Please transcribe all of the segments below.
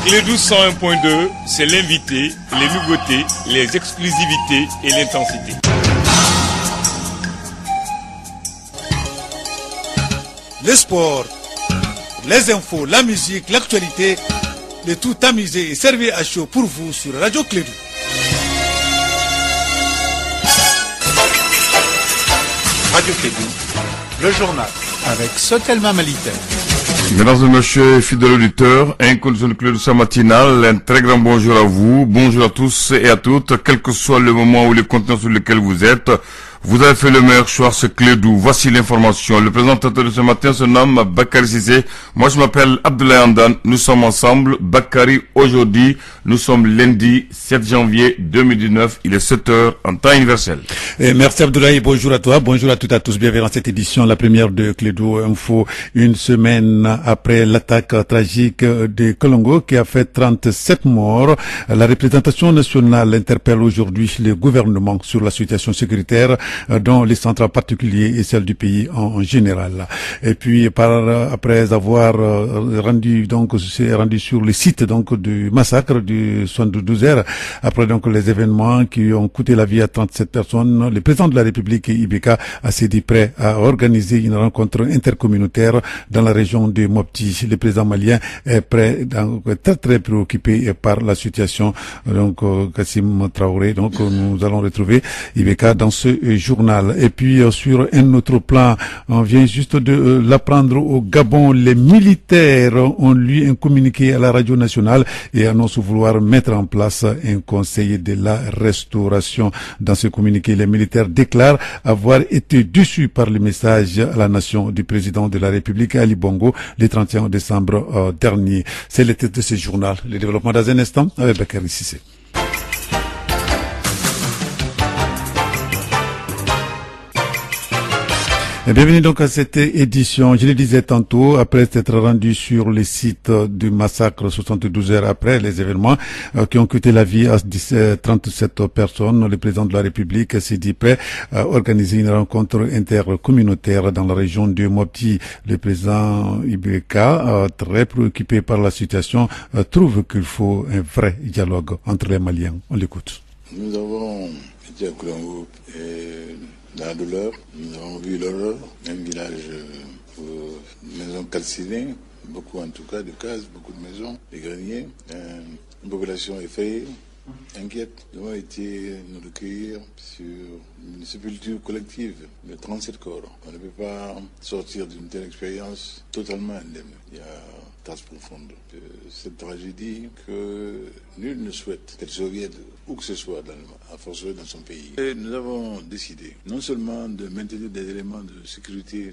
Clédou 101.2, c'est l'invité, les nouveautés, les exclusivités et l'intensité. Le sport, les infos, la musique, l'actualité, le tout amusé et servi à chaud pour vous sur Radio Clédou. Radio Clédou, le journal avec Sotelma Maliter. Mesdames et messieurs, fidèles auditeurs, inconditionnel Clédou sa matinale, un très grand bonjour à vous, bonjour à tous et à toutes, quel que soit le moment ou le continent sur lequel vous êtes. Vous avez fait le meilleur choix, c'est Clédou. Voici l'information. Le présentateur de ce matin se nomme Bakary Cissé. Moi, je m'appelle Abdoulaye Andan. Nous sommes ensemble. Bakary, aujourd'hui, nous sommes lundi 7 janvier 2019. Il est 7 heures en temps universel. Et merci Abdoulaye. Bonjour à toi. Bonjour à toutes et à tous. Bienvenue dans cette édition, la première de Clédou Info. Une semaine après l'attaque tragique de Kolongo qui a fait 37 morts. La représentation nationale interpelle aujourd'hui le gouvernement sur la situation sécuritaire dans les centres en particulier et celle du pays en général. Et puis après avoir rendu sur le site donc du massacre du 72 après donc les événements qui ont coûté la vie à 37 personnes, le président de la République Ibeka s'est dit prêt à organiser une rencontre intercommunautaire dans la région de Mopti. Le président malien est prêt, donc très préoccupé par la situation. Donc Kassim Traoré, donc nous allons retrouver Ibeka dans ce journal. Et puis sur un autre plan, on vient juste de l'apprendre au Gabon, les militaires ont lu un communiqué à la radio nationale et annoncent vouloir mettre en place un conseil de la restauration. Dans ce communiqué, les militaires déclarent avoir été déçus par le message à la nation du président de la République Ali Bongo le 31 décembre dernier. C'est le titre de ce journal. Le développement dans un instant avec Bakary Cissé. Bienvenue donc à cette édition. Je le disais tantôt, après s'être rendu sur le site du massacre 72 heures après les événements qui ont coûté la vie à 37 personnes, le président de la République s'est dit prêt à organiser une rencontre intercommunautaire dans la région de Mopti. Le président Ibeka, très préoccupé par la situation, trouve qu'il faut un vrai dialogue entre les Maliens. On l'écoute. Nous avons été à Kolongo et dans la douleur, nous avons vu l'horreur, un village aux maisons calcinées, beaucoup en tout cas de cases, beaucoup de maisons, des greniers, une population effrayée, inquiète. Nous avons été nous recueillir sur une sépulture collective de 37 corps. On ne peut pas sortir d'une telle expérience totalement indemne. Il y a trace profonde de cette tragédie que nul ne souhaite qu'elle survienne où que ce soit, à fortiori dans son pays. Et nous avons décidé non seulement de maintenir des éléments de sécurité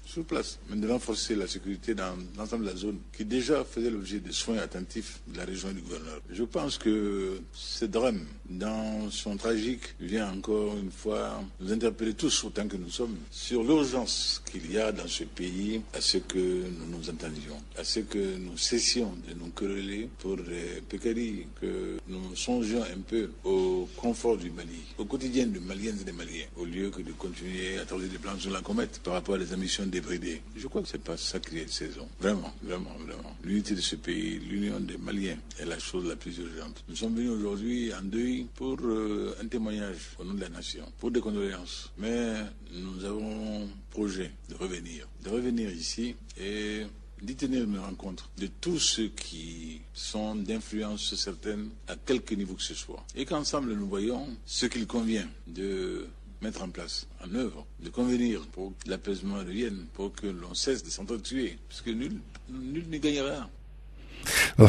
sur place, mais de renforcer la sécurité dans l'ensemble de la zone qui déjà faisait l'objet de soins attentifs de la région et du gouverneur. Je pense que ce drame, dans son tragique, vient encore une fois nous interpeller tous autant que nous sommes sur l'urgence qu'il y a dans ce pays à ce que nous nous entendions, à ce que nous cessions de nous quereller pour des pécaries, que nous songions un peu au confort du Mali, au quotidien des Maliennes et des Maliens, au lieu que de continuer à traverser des plans sur la comète par rapport à des ambitions débridées. Je crois que c'est pas ça qui est de saison. Vraiment, vraiment, vraiment. L'unité de ce pays, l'union des Maliens est la chose la plus urgente. Nous sommes venus aujourd'hui en deuil pour un témoignage au nom de la nation, pour des condoléances. Mais nous avons projet de revenir ici et d'y tenir une rencontre de tous ceux qui sont d'influence certaine à quelque niveau que ce soit. Et qu'ensemble nous voyons ce qu'il convient de mettre en place, en œuvre, de convenir pour que l'apaisement revienne, pour que l'on cesse de s'entretuer, parce que nul ne gagnera.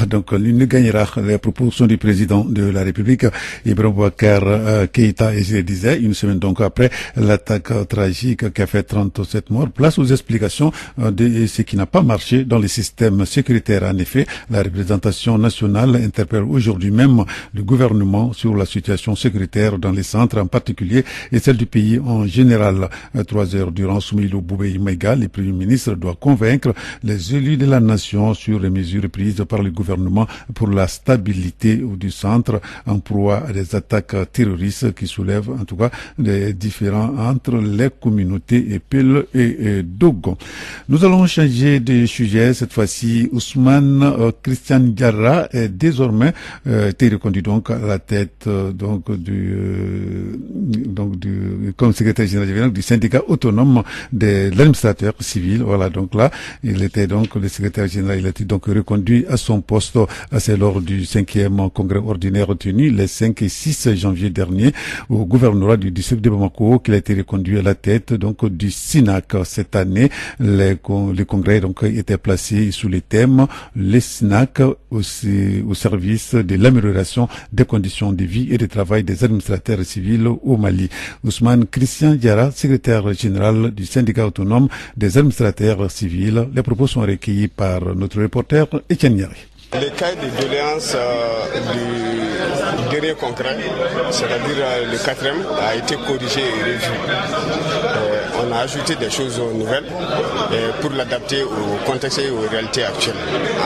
Donc, l'une ne gagnera. Les propos sont du président de la République, Ibrahim Boubacar Keïta, et je le disais, une semaine donc après l'attaque tragique qui a fait 37 morts. Place aux explications de ce qui n'a pas marché dans le système sécuritaire. En effet, la représentation nationale interpelle aujourd'hui même le gouvernement sur la situation sécuritaire dans les centres en particulier et celle du pays en général. 3 heures durant, Soumilou Boubei Maïga, le Premier ministre, doit convaincre les élus de la nation sur les mesures prises par le gouvernement pour la stabilité du centre en proie à des attaques terroristes qui soulèvent en tout cas des différends entre les communautés Epel et Dogon. Nous allons changer de sujet. Cette fois-ci, Ousmane Christian Diarra est désormais été reconduit donc à la tête comme secrétaire général du syndicat autonome de l'administrateur civil. Voilà, donc là, il était donc le secrétaire général, il a été donc reconduit à son poste. C'est lors du 5e congrès ordinaire tenu les 5 et 6 janvier dernier au gouvernorat du district de Bamako qu'il a été reconduit à la tête donc du SINAC. Cette année, les congrès donc étaient placés sous les thèmes les SINAC aussi au service de l'amélioration des conditions de vie et de travail des administrateurs civils au Mali. Ousmane Christian Diarra, secrétaire général du syndicat autonome des administrateurs civils. Les propos sont recueillis par notre reporter Etienne Niari. Le cahier de doléances du dernier congrès, c'est-à-dire le 4e, a été corrigé et revu. On a ajouté des choses nouvelles pour l'adapter au contexte et aux réalités actuelles.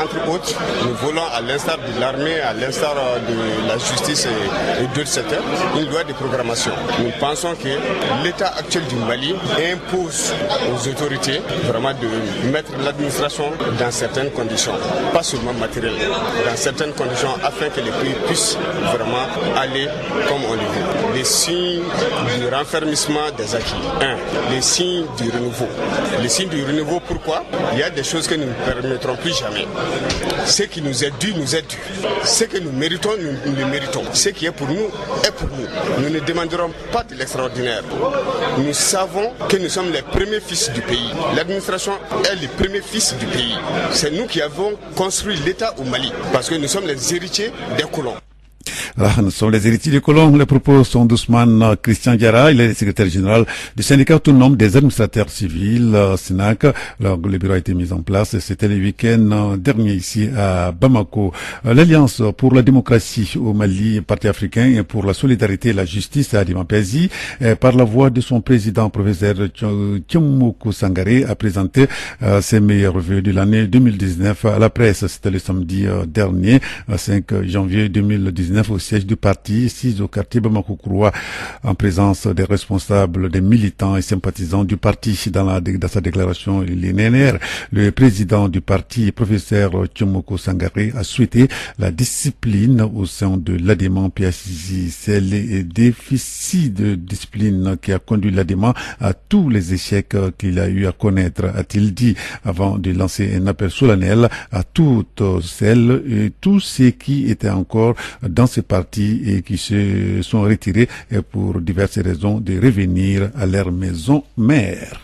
Entre autres, nous voulons, à l'instar de l'armée, à l'instar de la justice et d'autres secteurs, une loi de programmation. Nous pensons que l'état actuel du Mali impose aux autorités vraiment de mettre l'administration dans certaines conditions, pas seulement matérielles, dans certaines conditions afin que les pays puissent vraiment aller comme on le veut. Les signes du renfermissement des acquis. Les signes du renouveau. Les signes du renouveau, pourquoi? Il y a des choses que nous ne permettrons plus jamais. Ce qui nous est dû, nous est dû. Ce que nous méritons, nous le méritons. Ce qui est pour nous, est pour nous. Nous ne demanderons pas de l'extraordinaire. Nous savons que nous sommes les premiers fils du pays. L'administration est le premier fils du pays. C'est nous qui avons construit l'État au Mali, parce que nous sommes les héritiers des colons. Là, nous sommes les héritiers des colons. Les propos sont d'Ousmane Christian Diarra. Il est le secrétaire général du syndicat autonome des administrateurs civils, SINAC. Alors, le bureau a été mis en place. C'était le week-end dernier ici à Bamako. L'Alliance pour la démocratie au Mali, parti africain, et pour la solidarité et la justice à Dimampézi, par la voix de son président, professeur Tchemoukou Sangaré, a présenté ses meilleurs vœux de l'année 2019 à la presse. C'était le samedi dernier, 5 janvier 2019, au siège du parti, ici au quartier Bamako-Kouroua, en présence des responsables, des militants et sympathisants du parti. Dans sa déclaration linéaire, le président du parti, professeur Tchemoukou Sangaré, a souhaité la discipline au sein de l'ADEMA PACJ. C'est le déficit de discipline qui a conduit l'ADEMA à tous les échecs qu'il a eu à connaître, a-t-il dit, avant de lancer un appel solennel à toutes celles et tous ceux qui étaient encore dans ces partis et qui se sont retirés pour diverses raisons de revenir à leur maison mère.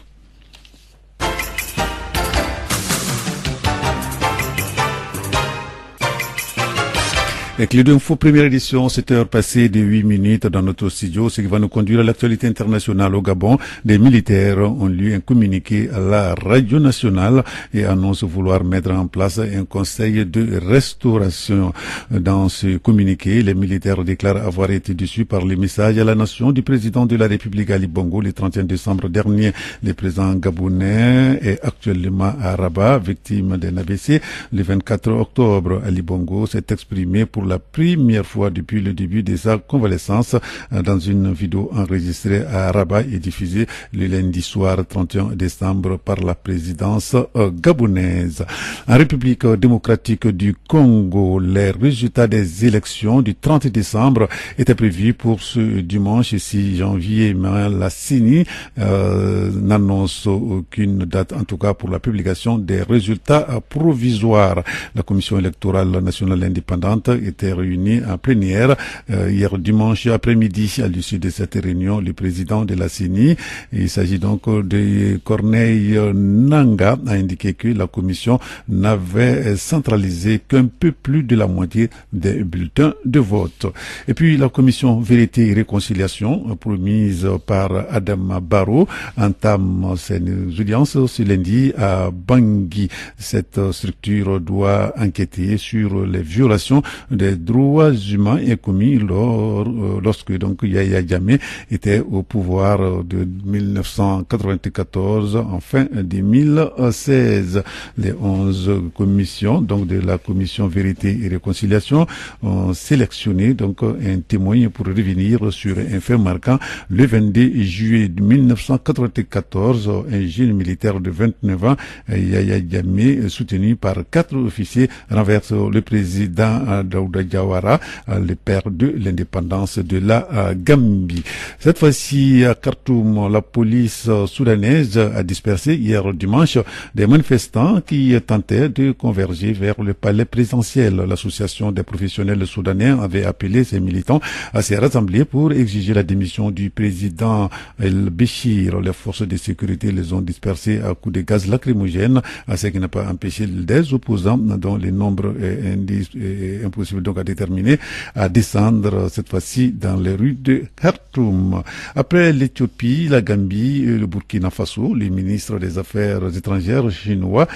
Avec les deux infos, première édition, 7 heures passées de 8 minutes dans notre studio, ce qui va nous conduire à l'actualité internationale au Gabon. Des militaires ont lu un communiqué à la radio nationale et annoncent vouloir mettre en place un conseil de restauration. Dans ce communiqué, les militaires déclarent avoir été déçus par les messages à la nation du président de la République Ali Bongo le 31 décembre dernier. Le président gabonais est actuellement à Rabat, victime d'un AVC. Le 24 octobre, Ali Bongo s'est exprimé pour la première fois depuis le début de sa convalescence dans une vidéo enregistrée à Rabat et diffusée le lundi soir 31 décembre par la présidence gabonaise. En République démocratique du Congo, les résultats des élections du 30 décembre étaient prévus pour ce dimanche 6 janvier, mais la CENI n'annonce aucune date, en tout cas pour la publication des résultats provisoires. La Commission électorale nationale indépendante était réunie en plénière hier dimanche après-midi. À l'issue de cette réunion, le président de la CENI, il s'agit donc de Corneille Nanga, a indiqué que la commission n'avait centralisé qu'un peu plus de la moitié des bulletins de vote. Et puis la commission Vérité et Réconciliation, promise par Adam Barrow, entame ses audiences ce lundi à Bangui. Cette structure doit enquêter sur les violations des des droits humains est commis lorsque donc Yahya Jammeh était au pouvoir de 1994 en fin 2016. Les 11 commissions donc de la commission Vérité et Réconciliation ont sélectionné donc un témoin pour revenir sur un fait marquant. Le 22 juillet 1994, un jeune militaire de 29 ans, Yahya Jammeh, soutenu par 4 officiers, renverse le président Daouda Jawara, le père de l'indépendance de la Gambie. Cette fois-ci, à Khartoum, la police soudanaise a dispersé hier dimanche des manifestants qui tentaient de converger vers le palais présidentiel. L'association des professionnels soudanais avait appelé ses militants à se rassembler pour exiger la démission du président El-Béchir. Les forces de sécurité les ont dispersés à coups de gaz lacrymogène, ce qui n'a pas empêché des opposants, dont le nombre est impossible donc à déterminer, à descendre cette fois-ci dans les rues de Khartoum. Après l'Éthiopie, la Gambie et le Burkina Faso, le ministre des Affaires étrangères chinois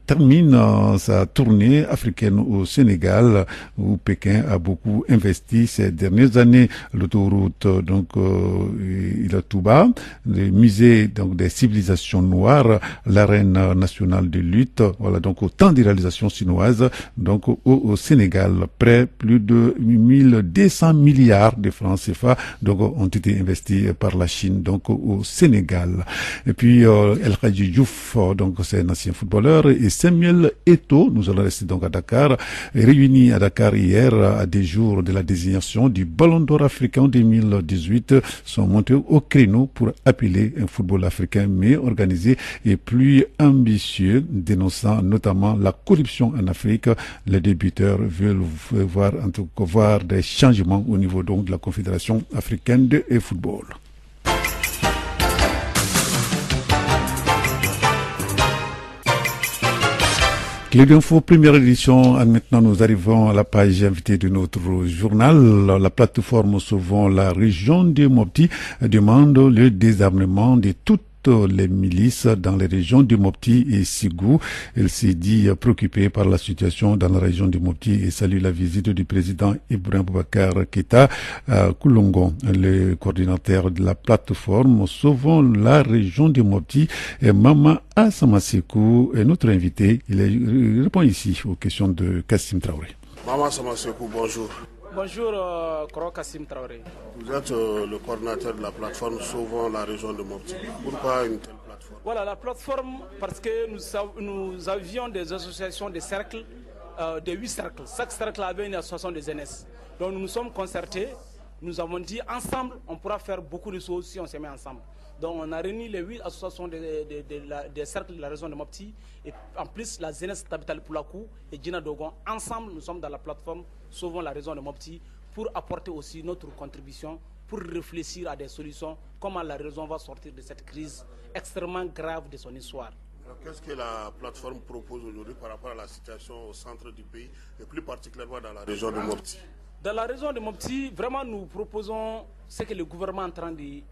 termine sa tournée africaine au Sénégal, où Pékin a beaucoup investi ces dernières années. L'autoroute donc Ila Touba, le musée donc des civilisations noires, l'arène nationale de lutte, voilà donc autant de réalisations chinoises donc au Sénégal. Plus de 1200 milliards de francs CFA donc ont été investis par la Chine donc au Sénégal. Et puis El Hadji Diouf, donc c'est un ancien footballeur, et Samuel Eto'o, nous allons rester donc à Dakar, réunis à Dakar hier à des jours de la désignation du Ballon d'Or africain 2018, sont montés au créneau pour appeler un football africain mieux organisé et plus ambitieux, dénonçant notamment la corruption en Afrique. Les débuteurs veulent voir des changements au niveau donc de la Confédération africaine de football. Clé d'info, première édition. Maintenant, nous arrivons à la page invitée de notre journal. La plateforme Sauvons la région de Mopti demande le désarmement de toutes les milices dans les régions de Mopti et Ségou. Elle s'est dit préoccupée par la situation dans la région de Mopti et salue la visite du président Ibrahim Boubacar Keïta à Koulongon. Le coordinateur de la plateforme Sauvons la région de Mopti est Mama Asamasekou, et notre invité. Il répond ici aux questions de Kassim Traoré. Mama Asamasekou, bonjour. Bonjour, Koro Kassim Traoré. Vous êtes le coordinateur de la plateforme Sauvons la région de Mopti. Pourquoi une telle plateforme? Voilà, la plateforme, parce que nous avions des associations de cercles, de 8 cercles. Chaque cercle avait une association de jeunesse. Donc nous nous sommes concertés, nous avons dit ensemble, on pourra faire beaucoup de choses si on se met ensemble. Donc on a réuni les 8 associations des cercles de la région de Mopti, et en plus la jeunesse d'Habital Poulakou et Djina Dogon. Ensemble, nous sommes dans la plateforme Sauvons la région de Mopti pour apporter aussi notre contribution, pour réfléchir à des solutions, comment la région va sortir de cette crise extrêmement grave de son histoire. Qu'est-ce que la plateforme propose aujourd'hui par rapport à la situation au centre du pays, et plus particulièrement dans la région de Mopti? Dans la région de Mopti, vraiment nous proposons ce que le gouvernement est en train de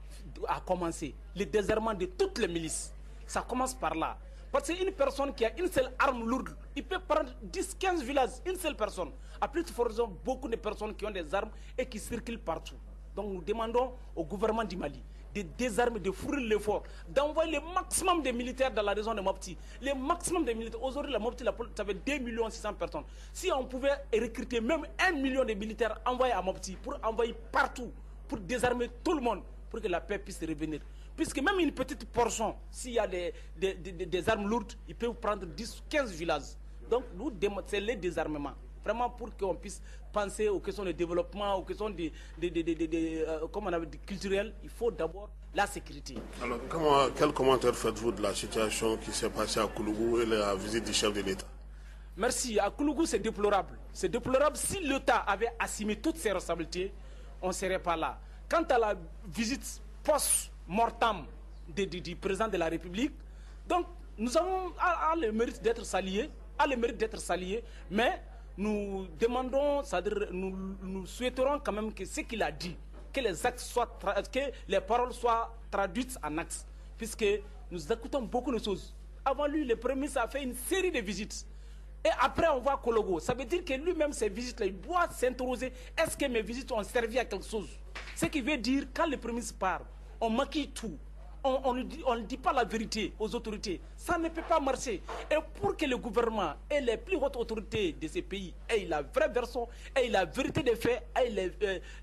commencer, le désarmement de toutes les milices. Ça commence par là. Parce qu'une personne qui a une seule arme lourde, il peut prendre 10-15 villages, une seule personne. À plus de force, beaucoup de personnes qui ont des armes et qui circulent partout. Donc nous demandons au gouvernement du Mali de désarmer, de fournir l'effort, d'envoyer le maximum de militaires dans la région de Mopti. Le maximum de militaires. Aujourd'hui, la Mopti, ça fait 2 600 000 personnes. Si on pouvait recruter même 1 million de militaires envoyés à Mopti, pour envoyer partout, pour désarmer tout le monde, pour que la paix puisse revenir. Puisque même une petite portion, s'il y a des armes lourdes, ils peuvent prendre 10-15 villages. Donc, nous, c'est le désarmement. Vraiment pour qu'on puisse penser aux questions de développement, aux questions comme on avait dit, culturelles, il faut d'abord la sécurité. Alors, quel commentaire faites-vous de la situation qui s'est passée à Koulougou et la visite du chef de l'État? Merci. À Koulougou, c'est déplorable. C'est déplorable. Si l'État avait assumé toutes ses responsabilités, on ne serait pas là. Quant à la visite post-mortem du président de la République, donc nous avons le mérite d'être salués, mais nous demandons, c'est-à-dire nous souhaiterons quand même que ce qu'il a dit, que les actes que les paroles soient traduites en actes, puisque nous écoutons beaucoup de choses. Avant lui, le Premier ministre a fait une série de visites. Et après, on va à Kologo. Ça veut dire que lui-même, ses visites, il doit s'interroger. Est-ce que mes visites ont servi à quelque chose? Ce qui veut dire, quand le Premier ministre part, on maquille tout. On ne dit pas la vérité aux autorités. Ça ne peut pas marcher. Et pour que le gouvernement et les plus hautes autorités de ces pays aient la vraie version, aient la vérité des faits, aient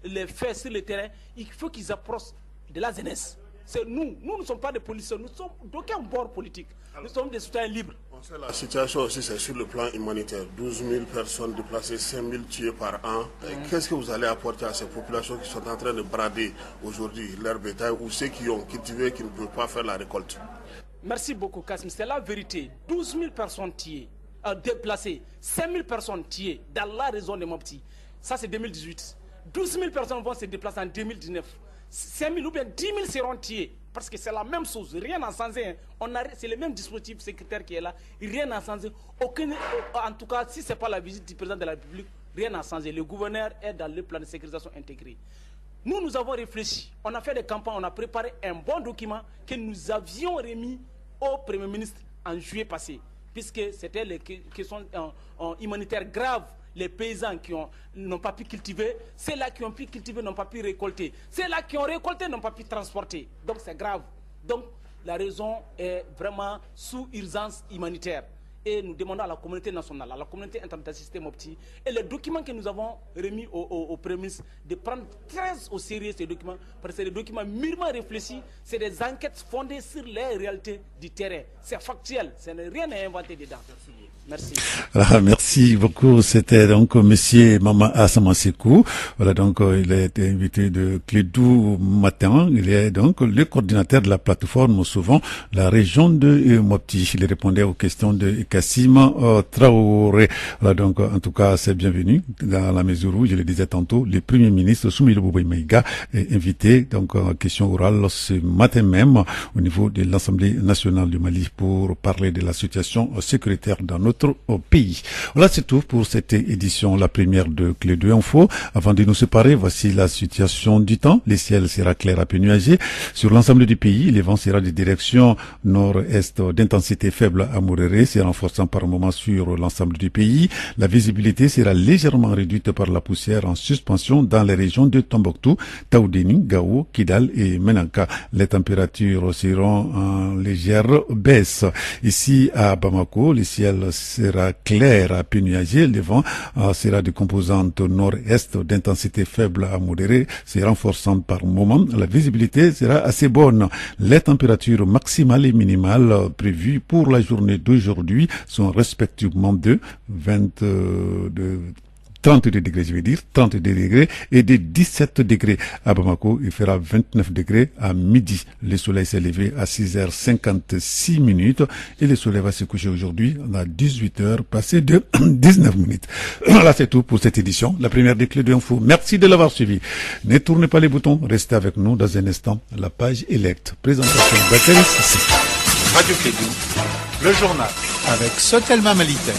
les faits sur le terrain, il faut qu'ils approchent de la jeunesse. Nous ne sommes pas des policiers, nous sommes d'aucun bord politique. Nous sommes des citoyens libres. On sait la situation aussi, c'est sur le plan humanitaire. 12 000 personnes déplacées, 5 000 tués par an. Qu'est-ce que vous allez apporter à ces populations qui sont en train de brader aujourd'hui leur bétail ou ceux qui ont cultivé qui ne peuvent pas faire la récolte? Merci beaucoup, Kassim. C'est la vérité. 12 000 personnes tuées, déplacées, 5 000 personnes tuées dans la région de Mopti. Ça, c'est 2018. 12 000 personnes vont se déplacer en 2019. 5 000 ou bien 10 000 seront tués. Parce que c'est la même chose, rien n'a changé. C'est le même dispositif sécuritaire qui est là, rien n'a changé. En tout cas, si ce n'est pas la visite du président de la République, rien n'a changé. Le gouverneur est dans le plan de sécurisation intégré. Nous avons réfléchi, on a fait des campagnes, on a préparé un bon document que nous avions remis au Premier ministre en juillet passé, puisque c'était les questions humanitaires graves. Les paysans qui n'ont pas pu cultiver, ceux-là qui ont pu cultiver n'ont pas pu récolter, ceux-là qui ont récolté n'ont pas pu transporter. Donc c'est grave. Donc la raison est vraiment sous urgence humanitaire. Et nous demandons à la communauté nationale, à la communauté internationale d'assister Mopti, et les documents que nous avons remis au Premier ministre, de prendre très au sérieux ces documents, parce que c'est des documents mûrement réfléchis, c'est des enquêtes fondées sur les réalités du terrain. C'est factuel, rien n'est inventé dedans. Merci. Alors, merci beaucoup. C'était donc Monsieur Mama Asamasekou. Voilà, donc il a été invité de Clédou Matin. Il est donc le coordinateur de la plateforme Sauvons la région de Mopti. Il répondait aux questions de Kassim Traoré. Voilà, donc en tout cas, c'est bienvenu dans la mesure où, je le disais tantôt, le Premier ministre Soumilo Bouboué-Maïga est invité donc en question orale ce matin même au niveau de l'Assemblée nationale du Mali pour parler de la situation sécuritaire dans notre pays. Voilà, c'est tout pour cette édition, la première de Clé 2 Info. Avant de nous séparer, voici la situation du temps. Le ciel sera clair à peu nuagé. Sur l'ensemble du pays, les vents sera de direction nord-est d'intensité faible à modérée, se renforçant par moments sur l'ensemble du pays. La visibilité sera légèrement réduite par la poussière en suspension dans les régions de Tombouctou, Taoudéni, Gao, Kidal et Menanka. Les températures seront en légère baisse. Ici à Bamako, le ciel sera clair à peu nuagé. Le vent sera de composante nord-est d'intensité faible à modérée, se renforçant par moment. La visibilité sera assez bonne. Les températures maximales et minimales prévues pour la journée d'aujourd'hui sont respectivement de 32 degrés, je veux dire, 32 degrés et de 17 degrés. À Bamako, il fera 29 degrés à midi. Le soleil s'est levé à 6h56 et le soleil va se coucher aujourd'hui à 18h passé de 19 minutes. Voilà, c'est tout pour cette édition, la première des Clés de Info. Merci de l'avoir suivi. Ne tournez pas les boutons, restez avec nous dans un instant. La page Elect. Présentation d'Atel. Radio Clédou, le journal avec Sotelma Malitaire.